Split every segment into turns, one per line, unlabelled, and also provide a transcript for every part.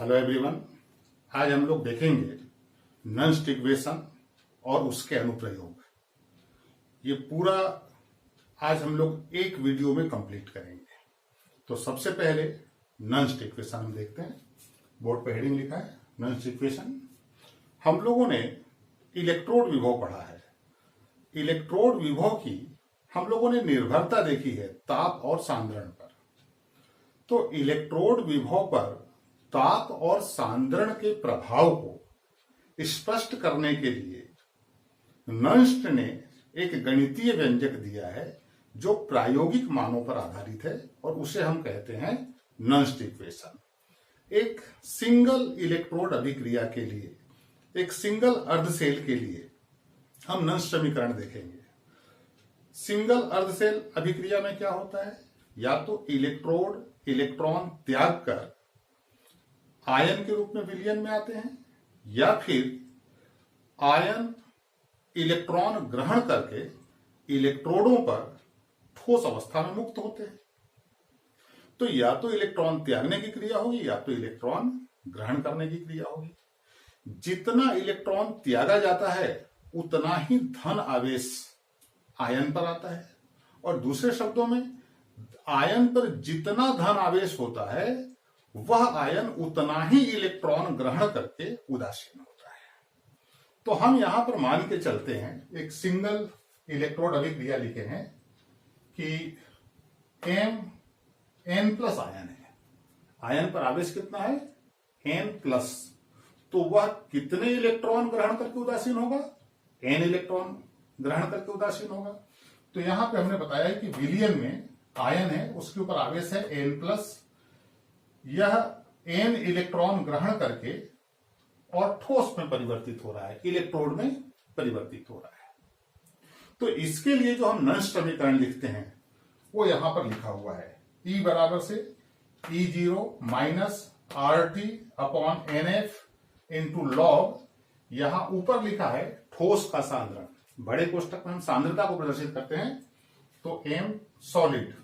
Hello everyone. आज हम लोग देखेंगे नंस्ट इक्वेशन और उसके अनुप्रयोग। ये पूरा आज हम लोग एक वीडियो में कंप्लीट करेंगे। तो सबसे पहले नंस्ट इक्वेशन हम देखते हैं। बोर्ड पे हेडिंग लिखा है नंस्ट इक्वेशन। हम लोगों ने इलेक्ट्रोड विभव पढ़ा है। इलेक्ट्रोड विभव की हम लोगों ने निर्भरता देखी है ताप और सांद्रण पर। तो इलेक्ट्रोड विभव पर ताप और सांद्रण के प्रभाव को स्पष्ट करने के लिए नंस्ट ने एक गणितीय व्यंजक दिया है जो प्रायोगिक मानों पर आधारित है और उसे हम कहते हैं नंस्ट इक्वेशन। एक सिंगल इलेक्ट्रोड अभिक्रिया के लिए, एक सिंगल अर्धसेल के लिए हम नंस्ट समीकरण देखेंगे। सिंगल अर्धसेल अभिक्रिया में क्या होता है? या तो इलेक्ट्रोड इलेक्ट्रॉन त्याग कर आयन के रूप में विलयन में आते हैं, या फिर आयन इलेक्ट्रॉन ग्रहण करके इलेक्ट्रोडों पर ठोस अवस्था में मुक्त होते हैं। तो या तो इलेक्ट्रॉन त्यागने की क्रिया होगी या तो इलेक्ट्रॉन ग्रहण करने की क्रिया होगी। जितना इलेक्ट्रॉन त्यागा जाता है उतना ही धन आवेश आयन पर आता है, और दूसरे शब्दों में आयन पर जितना धन आवेश होता है वह आयन उतना ही इलेक्ट्रॉन ग्रहण करके उदासीन होता है। तो हम यहां पर मान के चलते हैं, एक सिंगल इलेक्ट्रोड अभिक्रिया लिखे हैं कि m n प्लस आयन है। आयन पर आवेश कितना है? n plus. तो वह कितने इलेक्ट्रॉन ग्रहण करके उदासीन होगा? n इलेक्ट्रॉन ग्रहण करके उदासीन होगा। तो यहां पे हमने बताया कि विलयन में आयन है, उसके ऊपर आवेश है n प्लस। यह n इलेक्ट्रॉन ग्रहण करके और ठोस में परिवर्तित हो रहा है, इलेक्ट्रोड में परिवर्तित हो रहा है। तो इसके लिए जो हम नंस्ट समीकरण लिखते हैं वो यहां पर लिखा हुआ है, E बराबर से E0 minus RT upon NF into log. यहां ऊपर लिखा है ठोस का सांद्रण, बड़े कोष्टक में हम सांद्रता को प्रदर्शित करते हैं। तो M सॉलिड,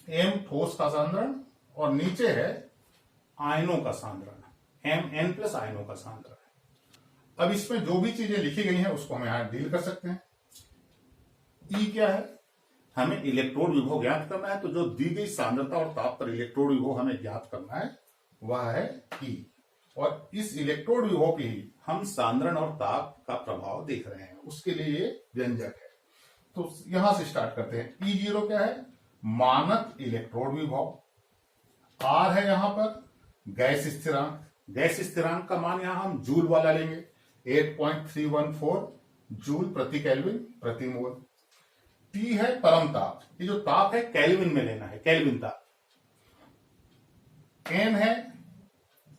M ठोस का सांद्रण, और नीचे है आयनों का सांद्रण, Mn प्लस आयनों का सांद्रण। अब इसमें जो भी चीजें लिखी गई हैं उसको हम यहां डील कर सकते हैं। E क्या है? हमें इलेक्ट्रोड विभव ज्ञात करना है, तो जो दी गई सांद्रता और ताप पर इलेक्ट्रोड विभव हमें ज्ञात करना है वह है E। और इस इलेक्ट्रोड विभव पे ही हम सांद्रण और ताप का प्रभाव देख रहे हैं, उसके लिए ये व्यंजक है। तो यहां से स्टार्ट करते हैं। E0 क्या है? मानक इलेक्ट्रोड विभव। R है यहां पर गैस स्थिरांक। गैस स्थिरांक का मान यहां हम जूल वाला लेंगे, 8.314 जूल प्रति केल्विन प्रति मोल। T है परम ताप, ये जो ताप है केल्विन में लेना है, केल्विन ताप। N है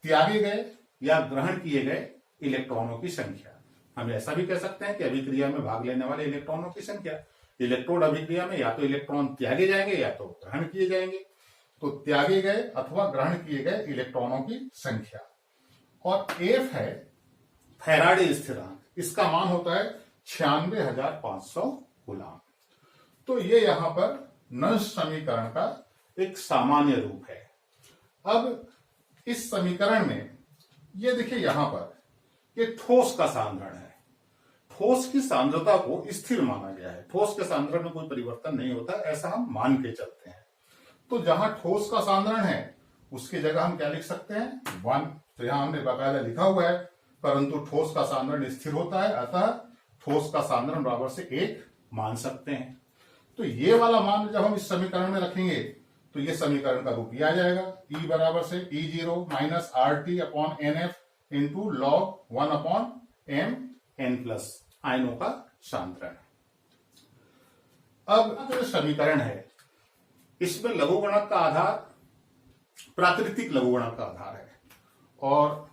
त्यागे गए या ग्रहण किए गए इलेक्ट्रॉनों की संख्या। हम ऐसा भी कह सकते हैं कि अभिक्रिया में भाग लेने वाले इलेक्ट्रॉनों की संख्या। इलेक्ट्रोड अभिक्रिया में या तो इलेक्ट्रॉन त्यागे जाएंगे या तो ग्रहण किए जाएंगे। तो त्यागे गए अथवा ग्रहण किए गए इलेक्ट्रॉनों की संख्या। और F है फैराडे स्थिरांक, इसका मान होता है 96,500 कूलम। तो ये यहां पर नंस्ट समीकरण का एक सामान्य रूप है। अब इस समीकरण में ये देखिए यहां पर ये ठोस का सांद्रण है। ठोस की सांद्रता को स्थिर माना गया है, ठोस के सांद्रण में कोई परिवर्तन नहीं होता, ऐसा हम मान के चलते हैं। तो जहां ठोस का सांद्रण है उसकी जगह हम क्या लिख सकते हैं? 1। तो यहां हमने बाकायदा लिखा हुआ है, परंतु ठोस का सांद्रण स्थिर होता है, अतः ठोस का सांद्रण बराबर से 1 मान सकते हैं। तो ये वाला मान जब हम इस समीकरण में रखेंगे तो ये समीकरण का रूप ये आ जाएगा, E बराबर से E0 minus RT upon NF into log 1 upon MN plus आयनों का सांद्रण। अब जो समीकरण है इसमें लघुगणक का आधार प्राकृतिक लघुगणक का आधार है, और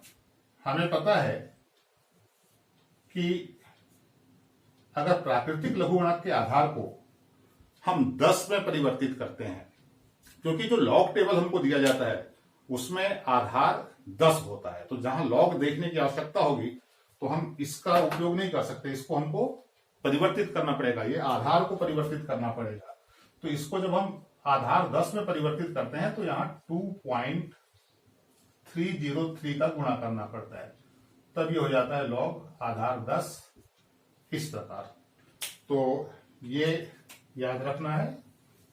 हमें पता है कि अगर प्राकृतिक लघुगणक के आधार को हम 10 में परिवर्तित करते हैं, क्योंकि जो लॉग टेबल हमको दिया जाता है उसमें आधार 10 होता है, तो जहां लॉग देखने की आवश्यकता होगी तो हम इसका उपयोग नहीं कर सकते, इसको हमको परिवर्तित करना पड़ेगा, ये आधार को परिवर्तित करना पड़ेगा। तो इसको जब हम आधार 10 में परिवर्तित करते हैं तो यहां 2.303 का गुणा करना पड़ता है, तब ये हो जाता है लॉग आधार 10 इस प्रकार। तो ये याद रखना है,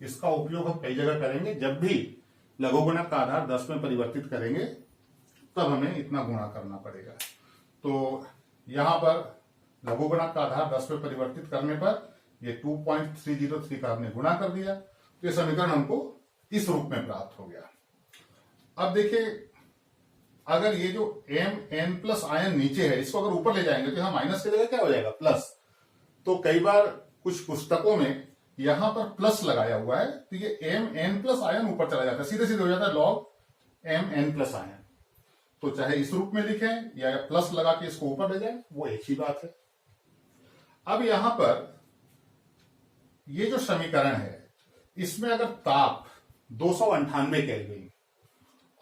इसका उपयोग हम कई जगह करेंगे। जब भी लघुगुणक का आधार 10 में परिवर्तित करेंगे तब हमें इतना गुणा करना पड़ेगा। तो यहां पर लघुगुणक का आधार 10 में परिवर्तित करने पर ये 2.303 का हमने गुणा कर दिया, तो ये समीकरण हमको इस रूप में प्राप्त हो गया। अब देखिए, अगर ये जो एम एन प्लस आयन नीचे है, इसको अगर ऊपर ले जाएंगे तो यहां माइनस की जगह क्या हो जाएगा, प्लस। तो कई बार कुछ पुस्तकों में यहां पर प्लस लगाया हुआ है, तो ये एम एन प्लस आयन ऊपर चला जाता है, सीधे सीधे हो जाता है log M N plus ion. तो चाहे इस रूप में लिखें या प्लस लगा के इसको ऊपर ले जाए, वो एक ही बात है। अब यहां पर ये जो समीकरण है, इसमें अगर ताप 298 केल्विन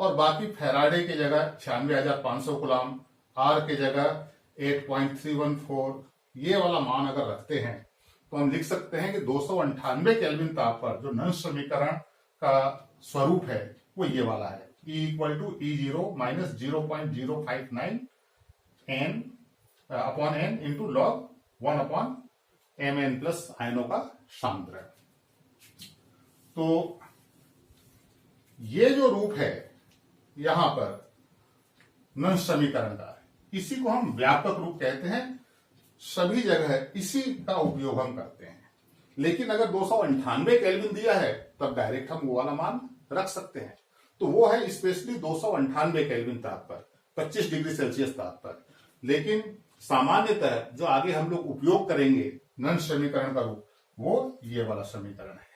और बाकी फैराडे की जगह 96,500 कूलम, आर की जगह 8.314, ये वाला मान अगर रखते हैं तो हम लिख सकते हैं कि 298 केल्विन ताप पर जो नंस समीकरण का स्वरूप है वो ये वाला है, E = E0 minus 0.059 n upon n into log 1 upon mn plus आयनों का सांद्रण। तो ये जो रूप है यहां पर नंस समीकरण का, इसी को हम व्यापक रूप कहते हैं। सभी जगह इसी का उपयोग हम करते हैं। लेकिन अगर 298 केल्विन दिया है तब डायरेक्ट हम वो वाला मान रख सकते हैं। तो वो है स्पेशली 298 केल्विन ताप पर, 25 डिग्री सेल्सियस ताप पर। लेकिन सामान्यतः जो आगे हम लोग उपयोग करेंगे नंस समीकरण का रूप, वो ये वाला समीकरण है।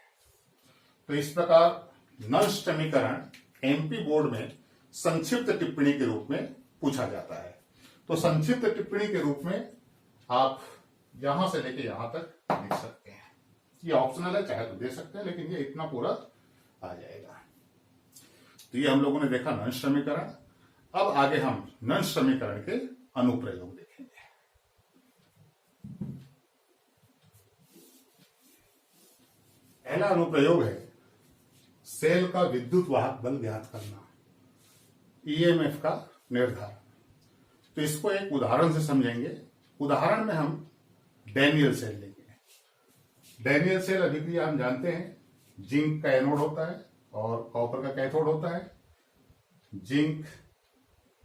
तो इस प्रकार नंस समीकरण एमपी बोर्ड में संक्षिप्त टिप्पणी के रूप में पूछा जाता है। तो संक्षिप्त टिप्पणी के रूप में आप यहां से लेके यहां तक लिख सकते हैं। ये ऑप्शनल है, चाहे तो दे सकते हैं, लेकिन ये इतना पूरा आ जाएगा। तो ये हम लोगों ने देखा नंस समीकरण। अब आगे हम नंस समीकरण के अनुप्रयोग देखेंगे। पहला अनुप्रयोग है सेल का विद्युत वाहक बल ज्ञात करना, ईएमएफ का निर्धारण। तो इसको एक उदाहरण से समझेंगे। उदाहरण में हम डैनियल सेल लेंगे। डैनियल सेल अभिक्रिया हम जानते हैं, जिंक का एनोड होता है और कॉपर का कैथोड होता है। जिंक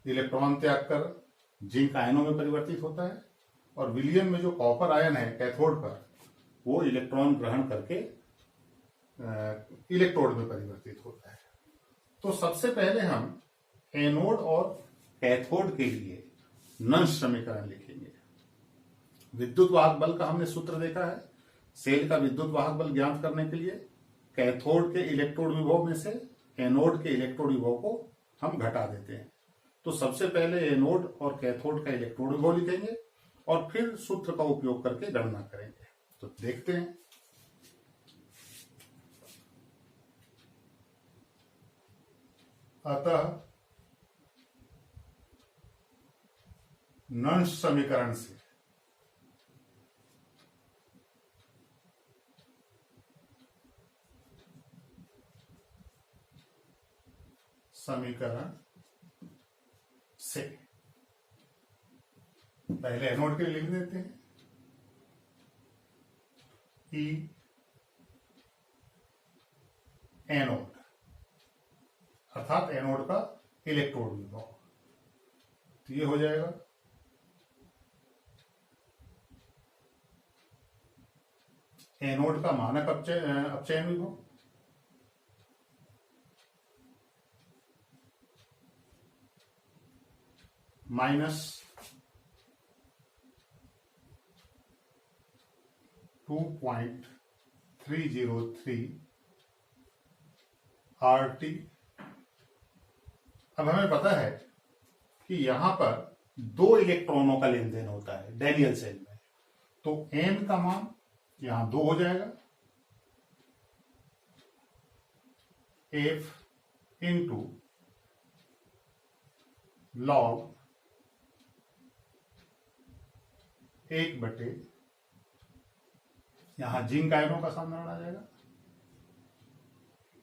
इलेक्ट्रॉन त्याग कर जिंक आयनों में परिवर्तित होता है और विलियन में जो कॉपर आयन है कैथोड पर, वो इलेक्ट्रॉन ग्रहण करके इलेक्ट्रोड में परिवर्तित होता है। तो सबसे पहले हम एनोड और कैथोड के लिए नंस समीकरण लिखेंगे। विद्युत वाहक बल का हमने सूत्र देखा है। सेल का विद्युत वाहक बल ज्ञात करने के लिए कैथोड के इलेक्ट्रोड विभव में से एनोड के इलेक्ट्रोड विभव को हम घटा देते हैं। तो सबसे पहले एनोड और कैथोड का इलेक्ट्रोड विभव लिखेंगे और फिर सूत्र का उपयोग करके गणना करेंगे। तो देखते हैं। अतः नंस समीकरण से पहले एनोड के लिए लिख देते हैं, ई एनोड अर्थात एनोड का इलेक्ट्रोड विभव। तो ये हो जाएगा एनोड का मानक अपचयन विभव माइनस 2.303 RT। अब हमें पता है कि यहां पर दो इलेक्ट्रॉनों का लेन देन होता है डैनियल सेल में। तो n का मान यहां 2 हो जाएगा, F इंटू लॉग 1/, यहां जिंक आयनों का सामना आ जाएगा,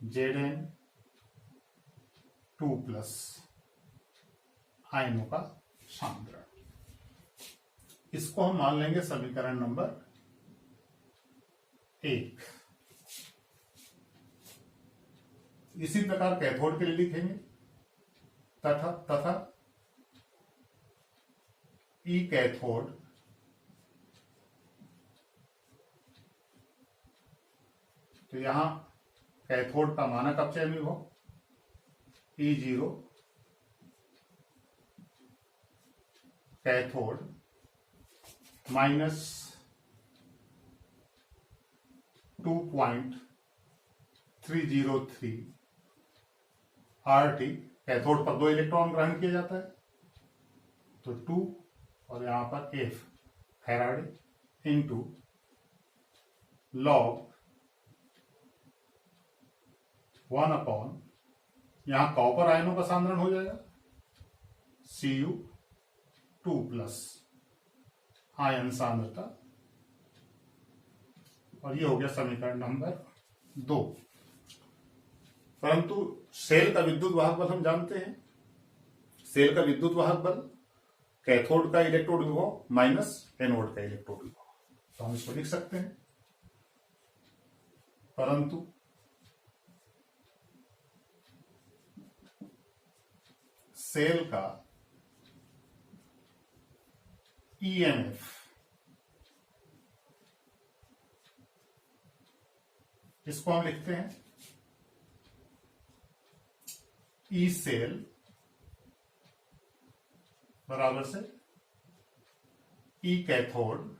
Zn 2+, आयनों का सांद्रण। इसको हम मान लेंगे समीकरण नंबर 1। इसी प्रकार कैथोड के लिए लिखेंगे तथा ई कैथोड तो यहां कैथोड का मानक अपचय विभव E0 cathode minus 2.303 RT। Cathode पर 2 इलेक्ट्रॉन ग्रहण किया जाता है तो 2 और यहां पर F Faraday into log 1 upon यहां कॉपर आयनों का सांद्रण हो जाएगा Cu2 प्लस आयन सांद्रता, और ये हो गया समीकरण नंबर 2। परंतु सेल का विद्युत वाहक बल हम जानते हैं। सेल का विद्युत वाहक बल कैथोड का इलेक्ट्रोड विभव माइनस एनोड का इलेक्ट्रोड विभव, तो हम इसको लिख सकते हैं। परंतु सेल का ईएमएफ इसको हम लिखते हैं ई सेल बराबर से ई कैथोड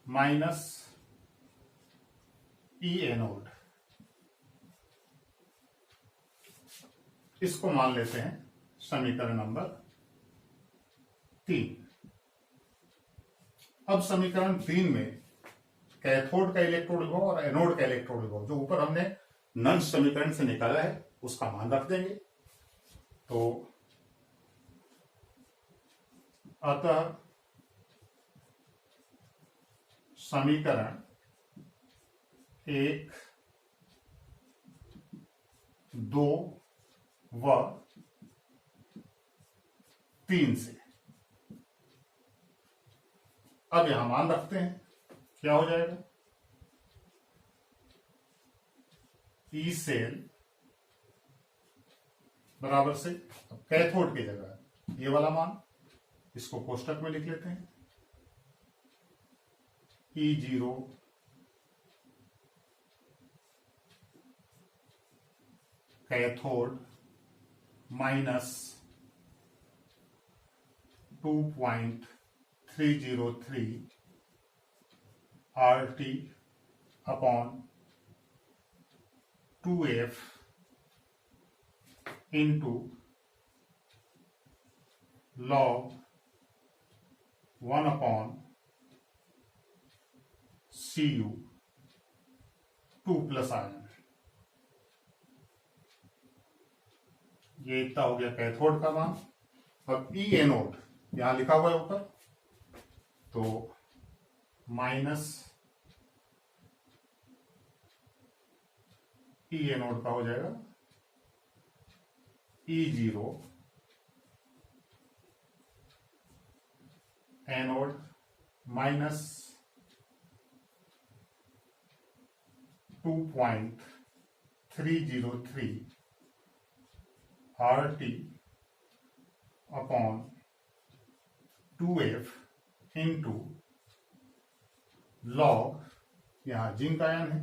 माइनस ई एनोड। इसको मान लेते हैं समीकरण नंबर 3। अब समीकरण 3 में कैथोड का इलेक्ट्रोड विभव और एनोड का इलेक्ट्रोड विभव जो ऊपर हमने नंस समीकरण से निकाला है उसका मान रख देंगे। तो अतः समीकरण 1, 2 व 3 से अब यहां मान रखते हैं, क्या हो जाएगा ई सेल बराबर से कैथोड की जगह ये वाला मान इसको कोष्टक में लिख लेते हैं E0 cathode minus 2.303 RT upon 2F into log 1 upon Cu2 plus ion. ये इतना हो गया कैथोड का मान। अब ई एनोड यहां लिखा हुआ है ऊपर, तो माइनस ई एनोड का हो जाएगा E0 anode minus 2.303 RT upon 2F into log यहां जिंक आयन है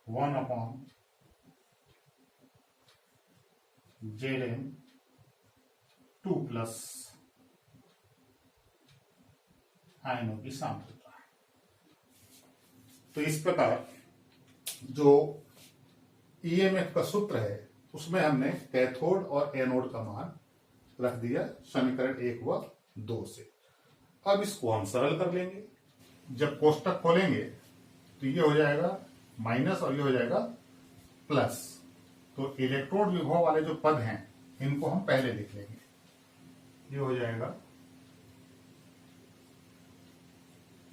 1 अपॉन Zn2 प्लस आयनों की सांद्रता। तो इस प्रकार जो ईएमएफ का सूत्र है उसमें हमने कैथोड और एनोड का मान रख दिया समीकरण 1 व 2 से। अब इसको हम सरल कर लेंगे। जब कोष्टक खोलेंगे तो ये हो जाएगा माइनस और ये हो जाएगा प्लस। तो इलेक्ट्रोड विभव वाले जो पद हैं इनको हम पहले लिख लेंगे। ये हो जाएगा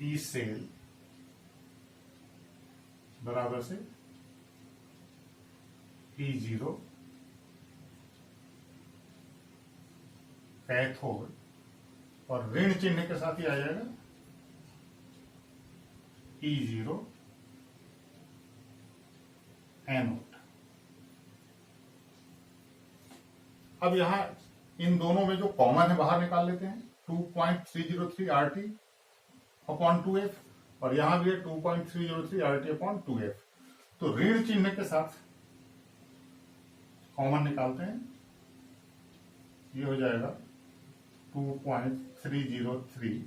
ई सेल बराबर से E0 कैथोड, और ऋण चिन्ह के साथ ही आ जाएगा E0 एनोड। अब यहां इन दोनों में जो कॉमन है बाहर निकाल लेते हैं, 2.303 RT अपॉन 2F, और यहां भी है 2.303 RT अपॉन 2F। तो ऋण चिन्ह के साथ कॉमन निकालते हैं, ये हो जाएगा 2.303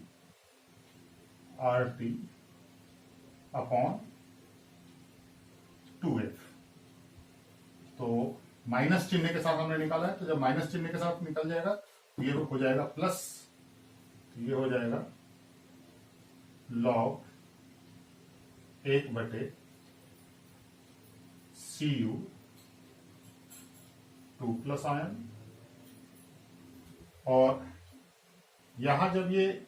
RT अपॉन 2F। तो माइनस चिन्ह के साथ हमने निकाला है, तो जब माइनस चिन्ह के साथ निकल जाएगा तो ये हो जाएगा प्लस, ये हो जाएगा log 1/Cu 2 प्लस आयन, और यहां जब ये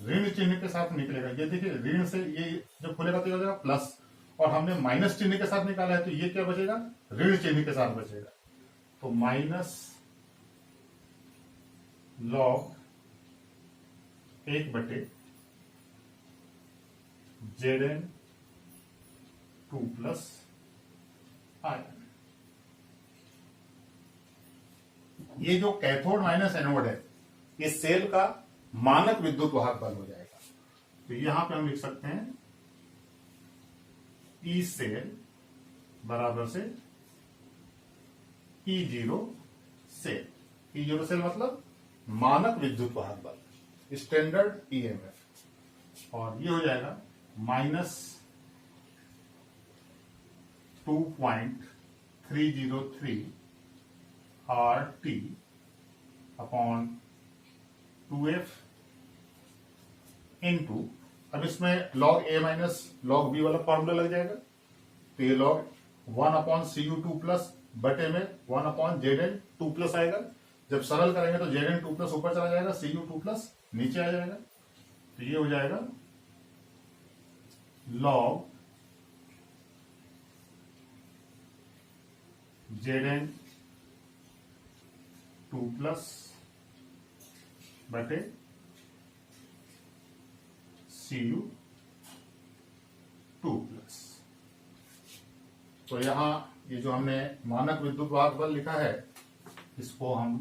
ऋण चिन्ह के साथ निकलेगा, ये देखिए ऋण से ये जब खुलेगा तो ये हो जाएगा प्लस, और हमने माइनस चिन्ह के साथ निकाला है तो ये क्या बचेगा, ऋण चिन्ह के साथ बचेगा। तो minus log 1/Zn 2 plus ion. ये जो कैथोड माइनस एनोड है, ये सेल का मानक विद्युत वाहक बल हो जाएगा। तो यहां पे हम लिख सकते हैं ई सेल बराबर से E0 सेल। E0 सेल मतलब मानक विद्युत वाहक बल, स्टैंडर्ड EMF, और ये हो जाएगा minus 2.303 RT upon 2F into, अब इसमें log A minus log B वाला फॉर्मूला लग जाएगा, तो ये log 1/Cu 2 प्लस बटे में 1/Zn 2 प्लस आएगा। जब सरल करेंगे तो Zn 2 प्लस ऊपर चला जाएगा, Cu 2 प्लस नीचे आ जाएगा, तो ये हो जाएगा log Zn 2 प्लस बटे Cu 2 प्लस। तो यहां ये जो हमने मानक विद्युत वाहक बल लिखा है, इसको हम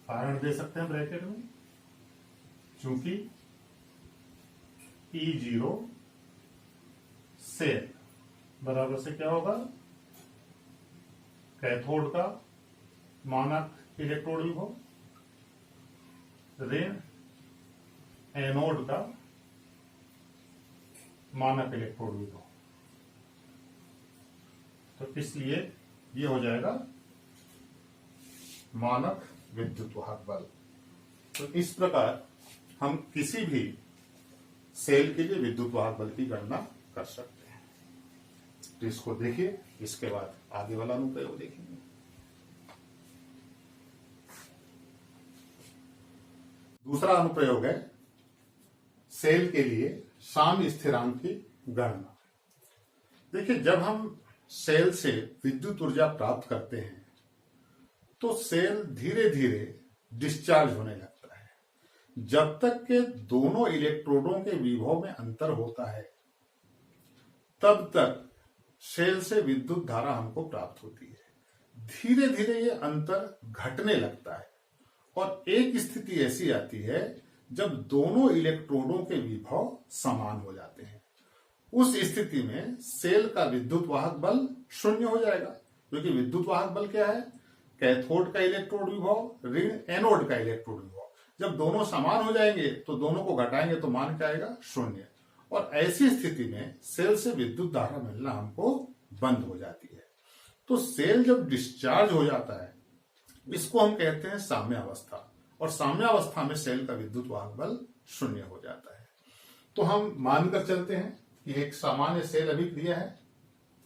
कारण दे सकते हैं ब्रैकेट में, क्योंकि E0 सेल बराबर से क्या होगा, कैथोड का मानक इलेक्ट्रोड विभव ऋण एनोड का मानक इलेक्ट्रोड विभव। तो इसलिए ये हो जाएगा मानक विद्युत वाहक बल। तो इस प्रकार हम किसी भी सेल के लिए विद्युत वाहक बल की गणना कर सकते हैं। तो इसको देखिए, इसके बाद आगे वाला अनुप्रयोग देखेंगे। दूसरा अनुप्रयोग है सेल के लिए साम्य स्थिरांक की गणना। देखिए, जब हम सेल से विद्युत ऊर्जा प्राप्त करते हैं तो सेल धीरे धीरे डिस्चार्ज होने लगता है। जब तक के दोनों इलेक्ट्रोडों के विभव में अंतर होता है, तब तक सेल से विद्युत धारा हमको प्राप्त होती है। धीरे धीरे ये अंतर घटने लगता है और एक स्थिति ऐसी आती है जब दोनों इलेक्ट्रोडों के विभव समान हो जाते हैं। उस स्थिति में सेल का विद्युत वाहक बल शून्य हो जाएगा, क्योंकि विद्युत वाहक बल क्या है, कैथोड का इलेक्ट्रोड विभव ऋण एनोड का इलेक्ट्रोड विभव। जब दोनों समान हो जाएंगे तो दोनों को घटाएंगे तो मान क्या आएगा, शून्य। और ऐसी स्थिति में सेल से विद्युत धारा मिलना हमको बंद हो जाती है। तो सेल जब डिस्चार्ज हो जाता है, इसको हम कहते हैं साम्यावस्था, और साम्यावस्था में सेल का विद्युत वाहक बल शून्य हो जाता है। तो हम मानकर चलते हैं कि एक सामान्य सेल अभिक्रिया है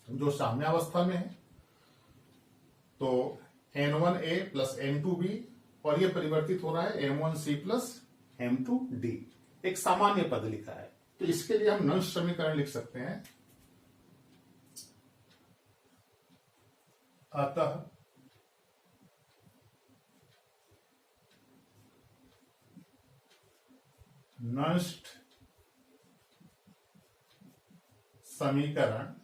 जो साम्यावस्था में है। तो N1A प्लस N2B, और ये परिवर्तित हो रहा है M1C प्लस M2D। एक सामान्य पद लिखा है, तो इसके लिए हम नंश समीकरण लिख सकते हैं। अतः नष्ट समीकरण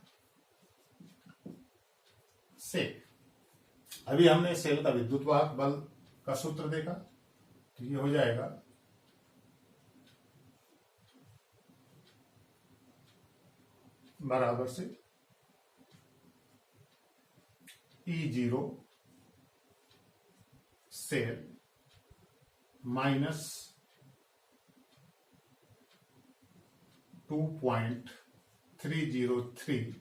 से, अभी हमने सेल का विद्युत वाहक बल का सूत्र देखा, तो ये हो जाएगा बराबर से E0 सेल माइनस 2.303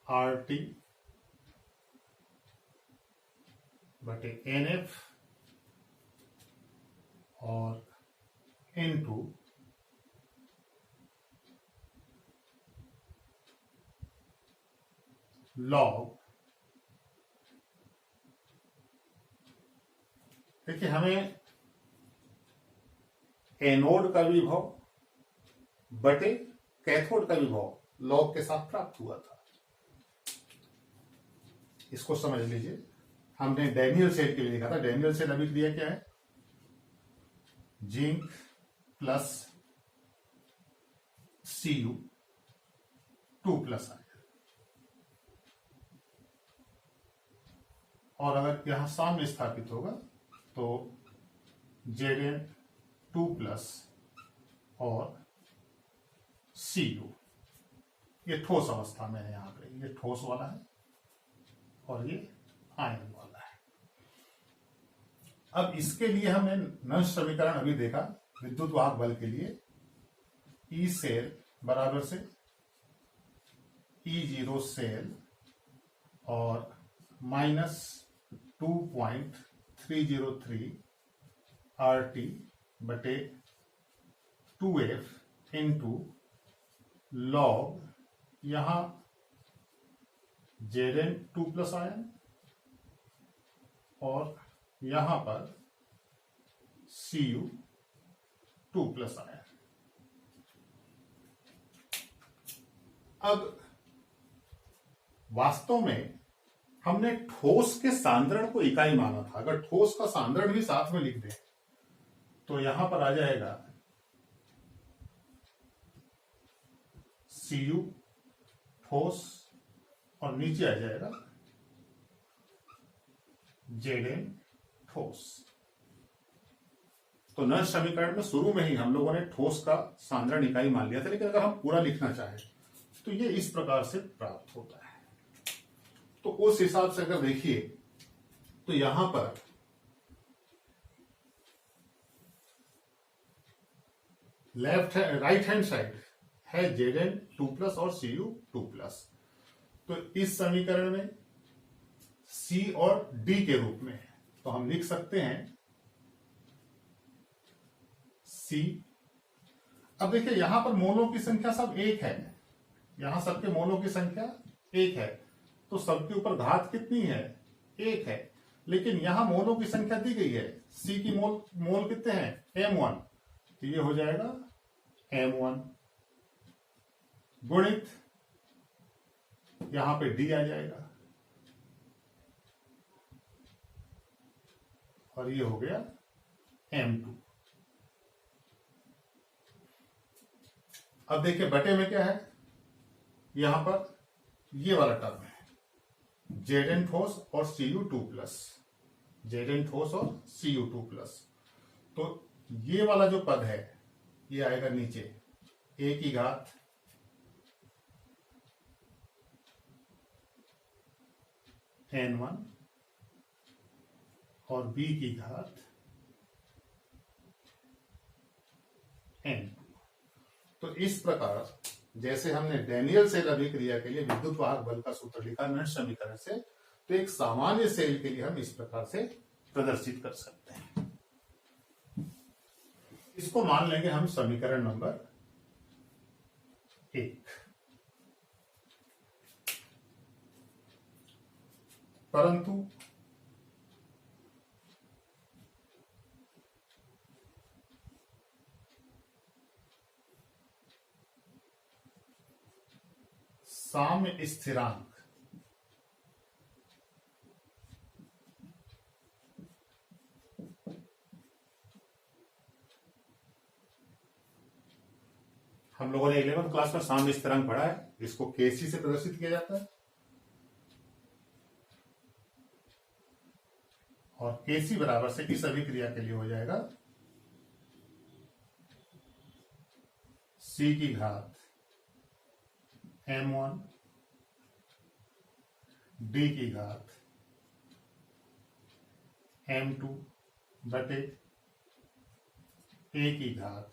RT बटे NF और इनटू लॉग। देखिए हमें एनोड का विभव बटे कैथोड का विभव लॉग के साथ प्राप्त हुआ था। इसको समझ लीजिए, हमने डैनियल सेल के लिए लिखा था। डैनियल सेल अभी दिया क्या है, जिंक प्लस Cu 2+ आया, और अगर यहां सामने स्थापित होगा तो Zn 2+ और Cu, ये ठोस अवस्था में है। यहां पे ये ठोस वाला है और ये आयन वाला है। अब इसके लिए हमने नष्ट समीकरण अभी देखा विद्युत वाहक बल के लिए, E सेल बराबर से E0 सेल और माइनस 2.303 RT बटे 2F इंटू लॉग, यहां Zn 2+ आयन और यहां पर Cu 2+ आयन। अब वास्तव में हमने ठोस के सांद्रण को इकाई माना था। अगर ठोस का सांद्रण भी साथ में लिख दें तो यहां पर आ जाएगा Cu ठोस और नीचे आ जाएगा Zn ठोस। तो नष्ट समीकरण में शुरू में ही हम लोगों ने ठोस का सांद्रण इकाई मान लिया था, लेकिन अगर हम पूरा लिखना चाहें तो ये इस प्रकार से प्राप्त होता है। तो उस हिसाब से अगर देखिए तो यहां पर राइट हैंड साइड है Zn 2+ और Cu 2+। तो इस समीकरण में C और D के रूप में है, तो हम लिख सकते हैं C। अब देखिए यहां पर मोलों की संख्या सब एक है, यहां सबके मोलों की संख्या एक है, तो सबके ऊपर घात कितनी है, एक है। लेकिन यहां मोलों की संख्या दी गई है, C की मोल कितने हैं, M1, तो ये हो जाएगा M1 गुणित यहां पे D आ जाएगा और ये हो गया M2। अब देखिए बटे में क्या है, यहां पर ये वाला टर्म है Zn ठोस और Cu 2+, Zn ठोस और Cu 2+। तो ये वाला जो पद है ये आएगा नीचे a की घात N1 और b की घात N2। तो इस प्रकार जैसे हमने डैनियल सेल अभिक्रिया के लिए विद्युत वाहक बल का सूत्र लिखा नष्ट समीकरण से, तो एक सामान्य सेल के लिए हम इस प्रकार से प्रदर्शित कर सकते हैं। इसको मान लेंगे हम समीकरण नंबर 1। परंतु साम्य स्थिरांक हम लोगों ने 11वीं क्लास में साम्य स्थिरांक पढ़ा है, इसको केसी से प्रदर्शित किया जाता है और केसी बराबर से इस अभिक्रिया के लिए हो जाएगा c की घात m1 d की घात m2 बटे a की घात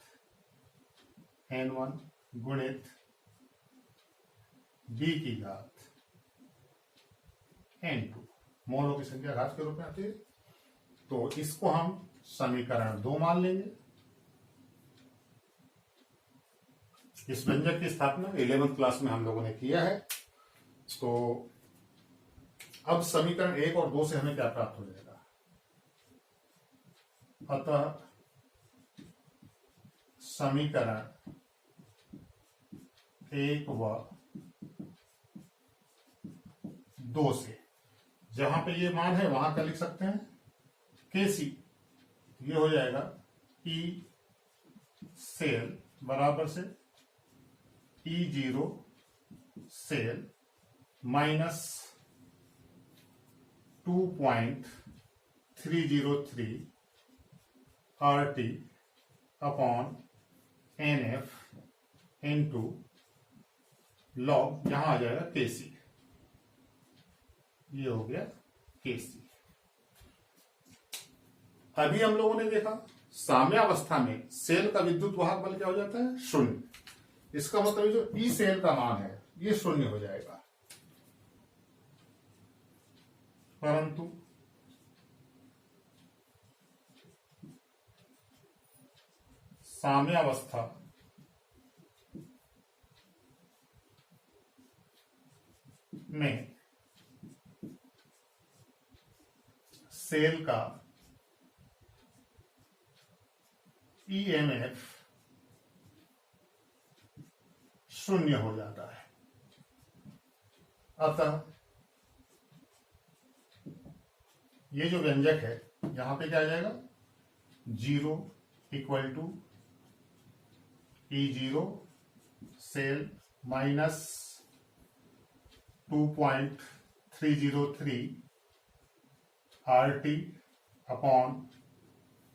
n1 गुणित b की घात n2 मोलों की संख्या घात के रूप में आती है। तो इसको हम समीकरण 2 मान लेंगे। इस व्यंजक की स्थापना 11वीं क्लास में हम लोगों ने किया है। तो अब समीकरण 1 और 2 से हमें क्या प्राप्त हो जाएगा? अतः समीकरण 1 व 2 से जहां पे ये मान है वहां क्या लिख सकते हैं? केसी। ये हो जाएगा ई सेल बराबर से E0 cell minus 2.303 RT upon NF into log, यहां आ जाएगा केसी। ये हो गया केसी। अभी हम लोगों ने देखा साम्यावस्था में सेल का विद्युत वाहक बल क्या हो जाता है? शून्य। इसका मतलब जो ई सेल का मान है ये शून्य हो जाएगा, परंतु साम्यावस्था में सेल का ईएमएफ शून्य हो जाता है। अतः ये जो व्यंजक है यहां पे क्या आ जाएगा? 0 equal to E0 cell minus 2.303 RT upon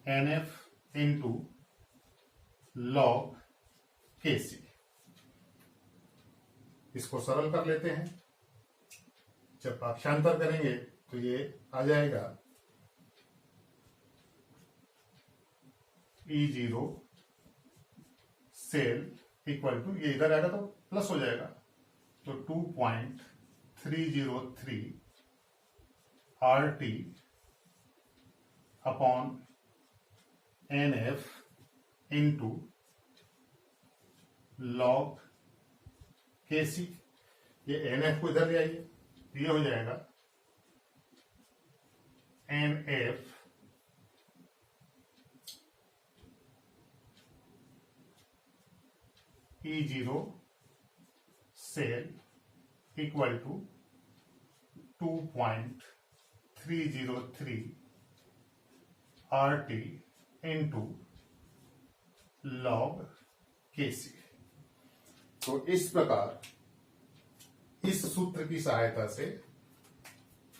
NF into log KC. इसको सरल कर लेते हैं। जब पाक्षांतर करेंगे तो ये आ जाएगा E0 सेल इक्वल टू, ये इधर आएगा तो प्लस हो जाएगा, तो 2.303 RT upon NF into log KC. ये NF को इधर ले आइए, ये हो जाएगा NF E0 cell equal to 2.303 RT into log KC. तो इस प्रकार इस सूत्र की सहायता से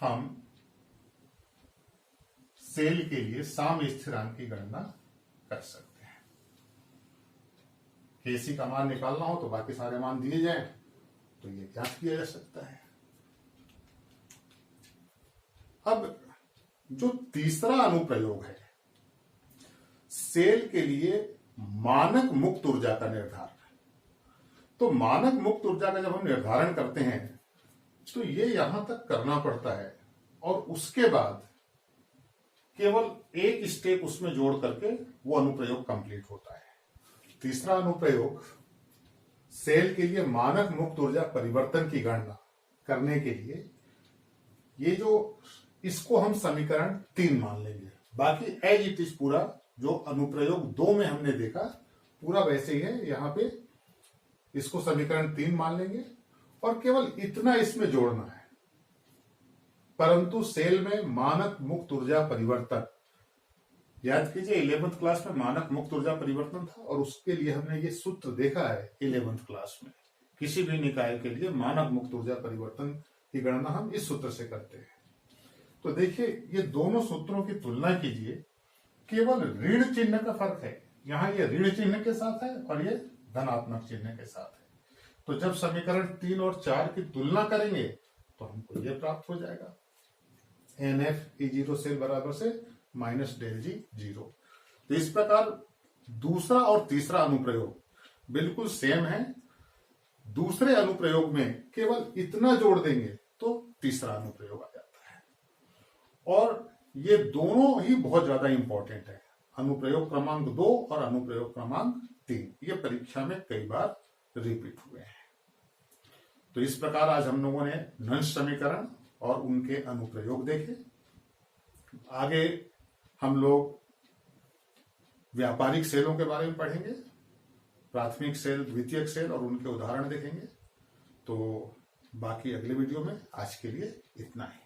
हम सेल के लिए साम्य स्थिरांक की गणना कर सकते हैं। केसी का मान निकालना हो तो बाकी सारे मान दिए जाएं तो ये ज्ञात किया जा सकता है। अब जो तीसरा अनुप्रयोग है सेल के लिए मानक मुक्त ऊर्जा का निर्धारण, तो मानक मुक्त ऊर्जा का जब हम निर्धारण करते हैं तो ये यहां तक करना पड़ता है और उसके बाद केवल एक स्टेप उसमें जोड़ करके वो अनुप्रयोग कंप्लीट होता है। तीसरा अनुप्रयोग सेल के लिए मानक मुक्त ऊर्जा परिवर्तन की गणना करने के लिए ये जो इसको हम समीकरण 3 मान लेंगे। बाकी एज इट इज पूरा जो अनुप्रयोग 2 में हमने देखा पूरा वैसे ही है। यहां पे इसको समीकरण 3 मान लेंगे और केवल इतना इसमें जोड़ना है। परंतु सेल में मानक मुक्त ऊर्जा परिवर्तन याद कीजिए 11th क्लास में मानक मुक्त ऊर्जा परिवर्तन था और उसके लिए हमने ये सूत्र देखा है 11th क्लास में। किसी भी निकाय के लिए मानक मुक्त ऊर्जा परिवर्तन की गणना हम इस सूत्र से करते हैं। तो देखिए ये दोनों सूत्रों की तुलना कीजिए, केवल ऋण चिन्ह का फर्क है। यहाँ ये ऋण चिन्ह के साथ है और ये धनात्मक चिन्ह के साथ है। तो जब समीकरण 3 और 4 की तुलना करेंगे तो हमको ये प्राप्त हो जाएगा NF सेल बराबर से माइनस डेल जी 0। तो इस प्रकार दूसरा और तीसरा अनुप्रयोग बिल्कुल सेम है। दूसरे अनुप्रयोग में केवल इतना जोड़ देंगे तो तीसरा अनुप्रयोग आ जाता है। और ये दोनों ही बहुत ज्यादा इंपॉर्टेंट है, अनुप्रयोग क्रमांक 2 और अनुप्रयोग क्रमांक 3। ये परीक्षा में कई बार रिपीट हुए हैं। तो इस प्रकार आज हम लोगों ने नंश समीकरण और उनके अनुप्रयोग देखे। आगे हम लोग व्यापारिक सेलों के बारे में पढ़ेंगे, प्राथमिक सेल, द्वितीयक सेल और उनके उदाहरण देखेंगे। तो बाकी अगले वीडियो में आज के लिए इतना ही।